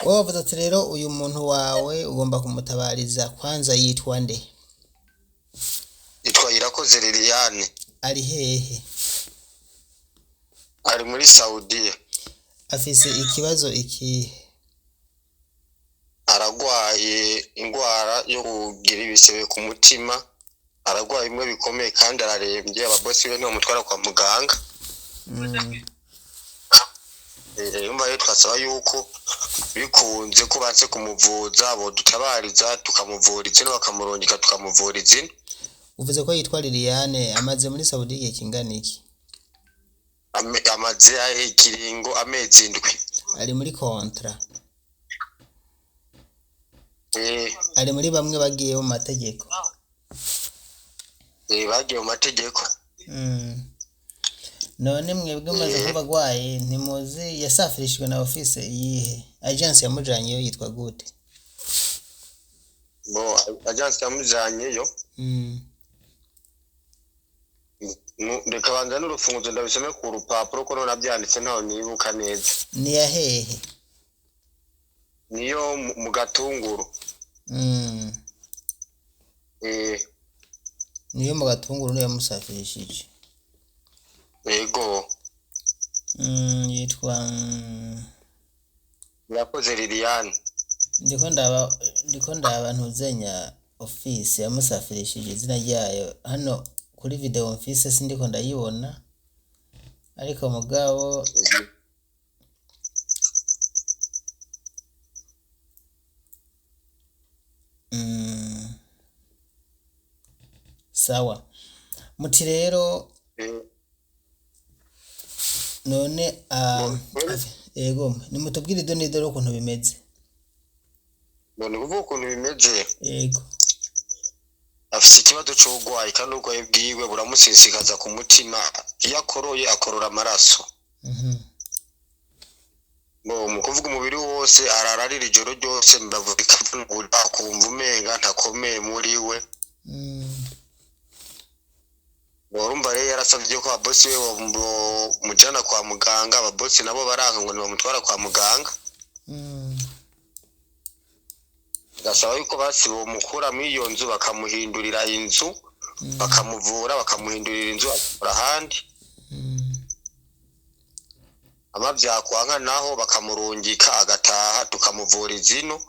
wavuze ati rero uyu muntu wawe ugomba kumutabariza kwanza yitwa nde? Yitwa Irakoze Liliane. Ari hehe? Ari muri Saudiya. Afise ikibazo ikihe? Aragwaye indwara yo kugira ibisebe ku mutima, aragwaye bimwe bikomeye kandi ararembye, ababosi be nibo mutwara kwa muganga. Yumva rero twasaba yuko bikunze ko batse kumuvuza bo dutabariza tukamuvura izino bakamurungika tukamuvura izino. Uvuze ko yitwa Liliane, amaze muri Saudi igihe kingana iki? Amaze ikiringo amezi 7. Ari muri kontra? Ari muri bamwe bagiye mu mategeko? Bagiye mu mategeko. None mwebwe maze kubagwaye ntimuzi yasafirishwe na office yihe? Agence yamujanye yo yitwa gute? Bo agence yamujanye yo reka banza n'urufunguzo ndabisome ku rupapuro ko none nabyanditse ntaho nibuka neza. Ni ya hehe? Niyo mu Gatunguru. Niyo mu Gatunguru niyo yamusafirishije. Yego. Yitwa Irakoze Liliane. Ndiko ndaba ntuzenya office yamusafirishije izina ryayo hano kuri video office sindiko ndayibona, ariko mugabo sawa. Muti rero none yego nimutubwire idonidoro ukuntu bimeze. None uvuga ukuntu bimeze? Yego. Afise ikibazo cy'ubugwayi kandi ubugwayi bwiwe buramusisikaza ku mutima, iyo akoroye akorora amaraso. Mu kuvuga umubiri wose arararira ijoro ryose, mbavuga ikavunura akumva umenga ntakomeye muri we. Urumva rero yarasavye ko ababosi we mujana kwa muganga, ababosi nabo baranka ngo nibamutwara kwa muganga. Gasaba yuko basi bomukura muri iyo nzu bakamuhindurira inzu, bakamuvura bakamuhindurira inzu akora ahandi. Amavyakwanka naho bakamurungika agataha tukamuvura izino,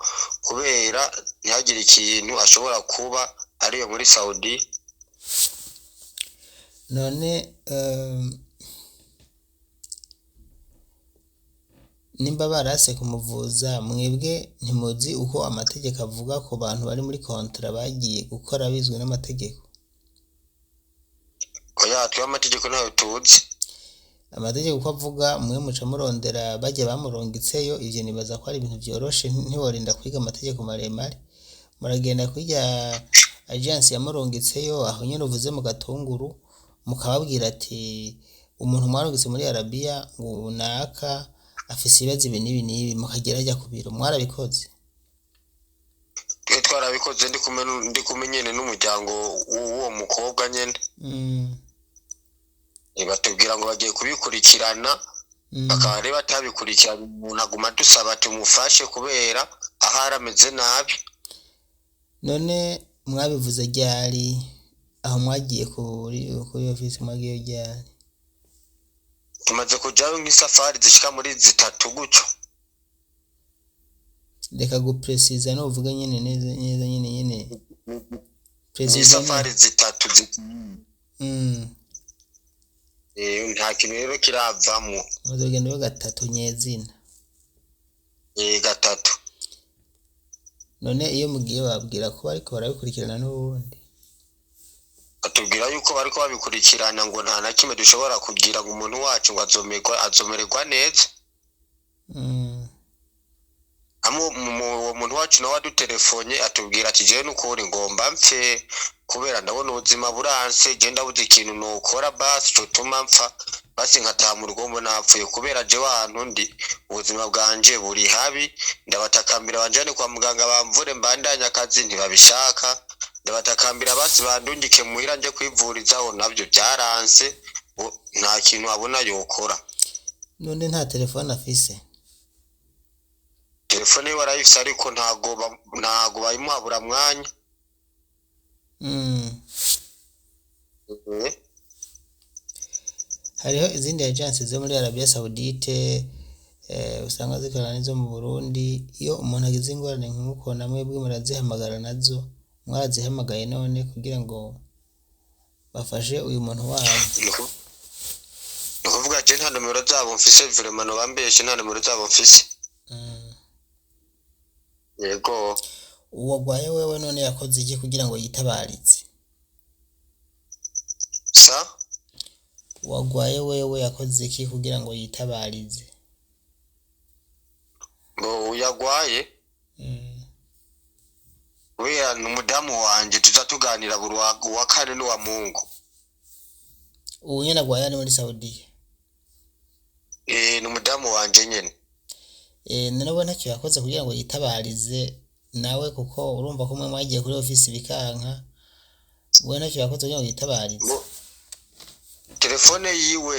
kubera ntihagire ikintu ashobora kuba ariyo muri Saudi. None nimba barase kumuvuza, mwebwe ntimuzi uko amategeko avuga ko bantu bari muri kontra bagiye gukora bizwe n'amategeko? Oya, twa amategeko nayo tuzi. Amategeko uko avuga mwe muca murondera bajya bamurongitseyo, ivyo nibaza ko ari ibintu byoroshe, ntiworinda kwiga amategeko maremare, muragenda kwijya agence yamurongitseyo aho nyene uvuze mu Gatunguru, mukababwira ati umuntu mwarongitse muri Arabia ngo naka afise ibibazo ibi n'ibi, mukagera ajya kubiro. Mwarabikoze? Twe twarabikoze ndi kumenyene n'umuryango w'uwo mukobwa nyene. Batubwira ngo bagiye kubikurikirana, bakaba rero batabikurikirana, umuntu aguma dusaba tumufashe kubera aho arameze nabi. None mwabivuze ryari aho mwagiye kuri office mwagiye ryari? Tumaze kujayo nk'isafari zishika muri 3 gucyo. Reka gupreciza no uvuga nyene neza nyene precise safari 3 nta kintu rero kiravamo. Muzogenda yo 3 nyezina. 3. None iyo mugiye babwira ko bariko barabikurikirana n'ubundi? Batubwira yuko bariko babikurikirana ngo nta na kimwe dushobora kugira ngo umuntu wacu ngo azomererwa neza. Umuntu wacu nawe adutelefone atubwira ati jewe n'ukuri ngomba mpfe kubera ndabona ubuzima buranse, je ndabuze ikintu nokora basi cotuma mpfa, basi nkataha mu rugo napfuye kubera je wantu ndi ubuzima bwanje buri habi. Ndabatakambira banjane kwa muganga bamvure mbandanya akazi, ntibabishaka. Ndabatakambira basi bandungike muhira nje kwivurizaho, navyo byaranse, nta kintu abona yokora. None nta telefone afise? telefone yiwe arayifise ariko ntago bayimuhabura mwanya. hariho izindi agency zo muri Arabia Saudite usanga zikorana n'izo mu Burundi. Iyo umuntu agize ingorane nk'uko namwebwe murazihamagara nazo, mwarazihamagaye none kugira ngo bafashe uyu muntu wabo? Ni kuvuga je nta numero zabo mfise, vraiment no bambeshe nta numero zabo mfise. Yego. Uwagwaye wewe none yakoze iki kugira ngo yitabarize? Sa? Uwagwaye wewe yakoze iki kugira ngo yitabarize? Uyagwaye? Weya n'umudamu wanje tuza tuganira buri wa kane n'uwa Mungu. Uwo nyene agwaye ari muri Saudi? N'umudamu wanje nyene. None ntacyo yakoze kugira ngo yitabarize nawe, kuko urumva ko mwe mwagiye kuri office bikanka. Wowe ntacyo yakoze kugira ngo yitabarize? Telefone yiwe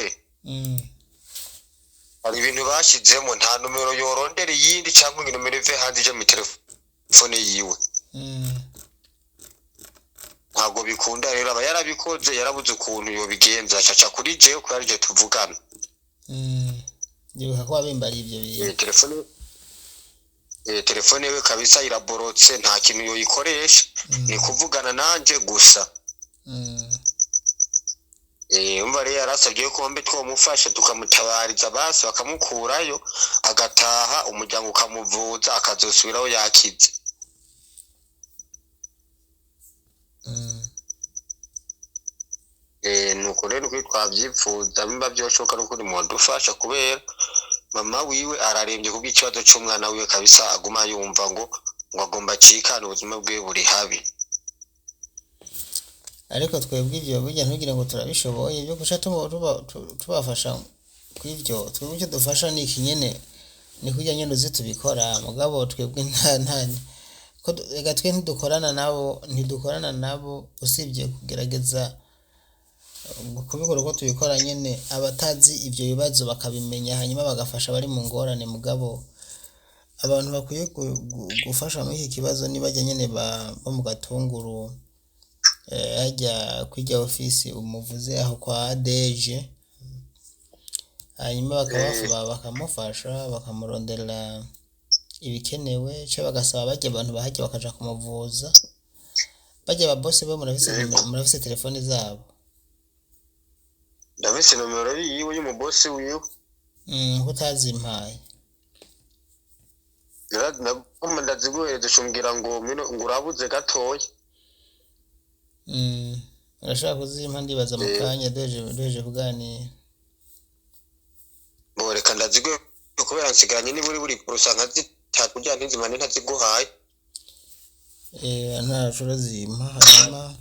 hari ibintu bashizemo, nta numero yorondera yindi cyangwa ngo numero ive hanze je mu telefone yiwe. Ntabwo bikunda rero, aba yarabikoze, yarabuze ukuntu yobigenza, acaca kuri jewe ko yarije tuvugana. Ndibuka ko wabimbari ibyo bintu. Telefone we kabisa iraborotse, nta kintu yoyikoresha, ni kuvugana nanje gusa. Umva rero yarasabye ko mbe twomufasha tukamutabariza basi bakamukurayo agataha, umuryango ukamuvuza akazosubiraho yakize. Nuko rero twabyifuza mba byoshoka n'ukuri mwadufasha, kubera mama wiwe ararembye kubw'ikibazo cy'umwana wiwe kabisa, aguma yumva ngo agomba acikana, ubuzima bwe buri habi. Ariko twebwe ibyo burya ntugire ngo turabishoboye byo guca tubafasha kw'ivyo. Twebwe icyo dufasha ni iki nyene, ni kujya nyene uzi tubikora, mugabo twebwe nta ko ega twe ntidukorana nabo usibye kugerageza kubikora uko tubikora nyene. Abatazi ibyo bibazo bakabimenya hanyuma bagafasha bari mu ngorane, mugabo abantu bakwiye gufasha muri iki kibazo nibajya nyene bo mu Gatunguru, hajya kwijya ofisi umuvuze aho kwa Deje, hanyuma bakamufasha bakamurondera ibikenewe, cyo bagasaba bajya abantu bahajya bakaja kumuvuza. Bajya ba boss be murafise telefone zabo? Ndabise nomero yiwe y'umubosi wiwe. Utazimpaye? Nagomba ndaziguhereza ucumbwira ngo urabuze gatoya. Urashaka kuzimpa ndibaza mu kanya duheje kuganira. Reka ndaziguhe kubera nsigaranye niburi buri kurusanga zitatu bya ntizimane ntaziguhaye. Ntaco zimpa, hanyuma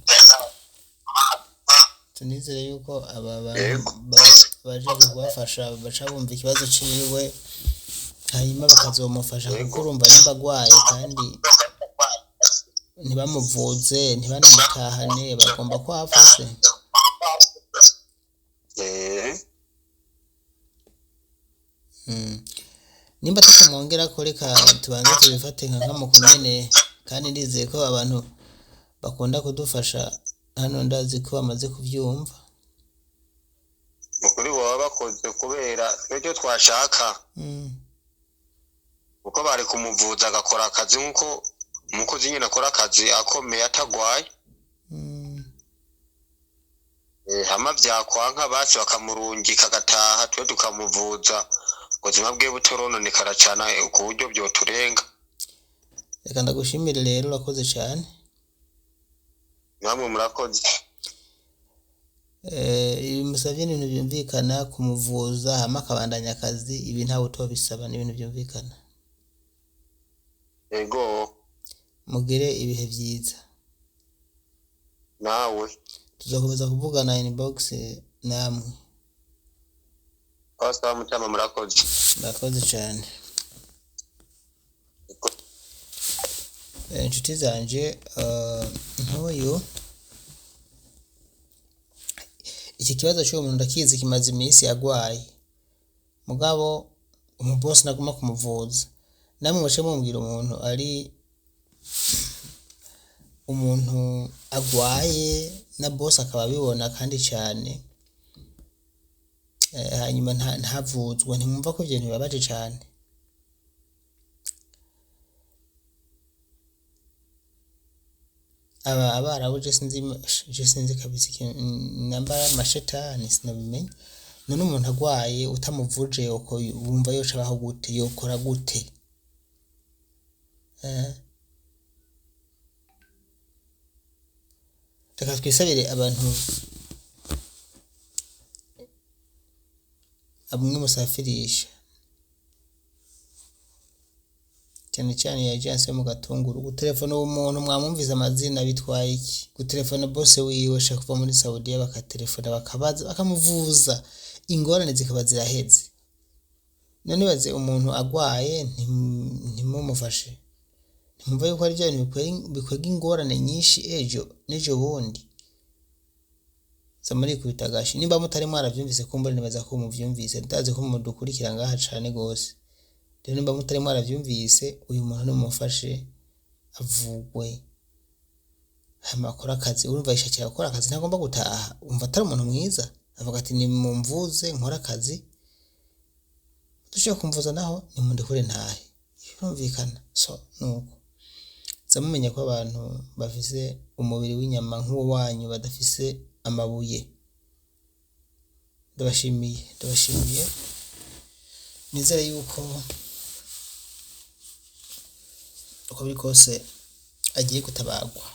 tunizere yuko aba baje kubafasha baca bumva ikibazo ciwe, hanyuma bakazomufasha kuko urumva nimba agwaye kandi ntibamuvuze ntibanamutahane, bagomba ko afashe. Nimba tutamwongera ko reka tubanze tubifate nka mukomene, kandi ndizeye ko abantu bakunda kudufasha hano ndazi ko bamaze kubyumva. Ukuri baba bakoze kubera icyo twashaka uko bari kumuvuza agakora akazi nk'uko umukozi nyine akora akazi akomeye atagwaye. Hama byakwanka basi bakamurungika agataha, twe tukamuvuza ubuzima bwe butorononekara cyane ku buryo byoturenga. Reka ndagushimire rero, urakoze cyane. Namwe murakoze. Musavye ibintu byumvikana kumuvuza hama akabandanya akazi, ibi ntawe utobisaba, ni ibintu byumvikana. Yego. Mugire ibihe byiza. Nawe. Tuzakomeza kuvugana inbox namwe. Asa mutama murakoze. Murakoze cyane. Inshuti zanje ntoyo, iki kibazo cyo umuntu ndakizi kimaze iminsi agwaye, mugabo umubosi naguma kumuvuza, namwe muce mumbwira umuntu ari umuntu agwaye na boss akaba abibona kandi cyane hanyuma ntavuzwe, ntimwumva ko ibyo bibabaje cyane. Abarabu je sinzi kabisa namba amashetani sinabimenya. None umuntu agwaye utamuvuje uko wumva yoca baho gute, yokora gute? Reka twisabire abantu abumwe musafirisha cyane cyane ya agence yo mu Gatunguru, gutelefona umuntu mwamumviza amazina bitwaye iki? Gutelefona boss wiwe shaka kuva muri Saudiya bakatelefona bakabaza bakamuvuza ingorane zikaba ziraheze. None baze umuntu agwaye ntimumufashe, ntimumva yuko ari byo bikwega ingorane nyinshi nejo bundi zamuri kubitagashi. Nimba mutari mwaravyumvise kumbura nibaza ko muvyumvise, ndazi ko mudukurikira ngaha cane gose. Rero nimba mutari mwaravyumvise uyu muntu numufashe avugwe amakora akazi. Urumva yishakira gukora akazi ntagomba gutaha, umva atari umuntu mwiza avuga ati ni mumvuze nkora akazi, dushaka kumvuza naho nimundekure ntahe. Birumvikana. So nuko zamumenya ko abantu bafise umubiri w'inyama nk'uwo wanyu badafise amabuye. Ndabashimiye nizere yuko uko biri kose agiye gutabagwa.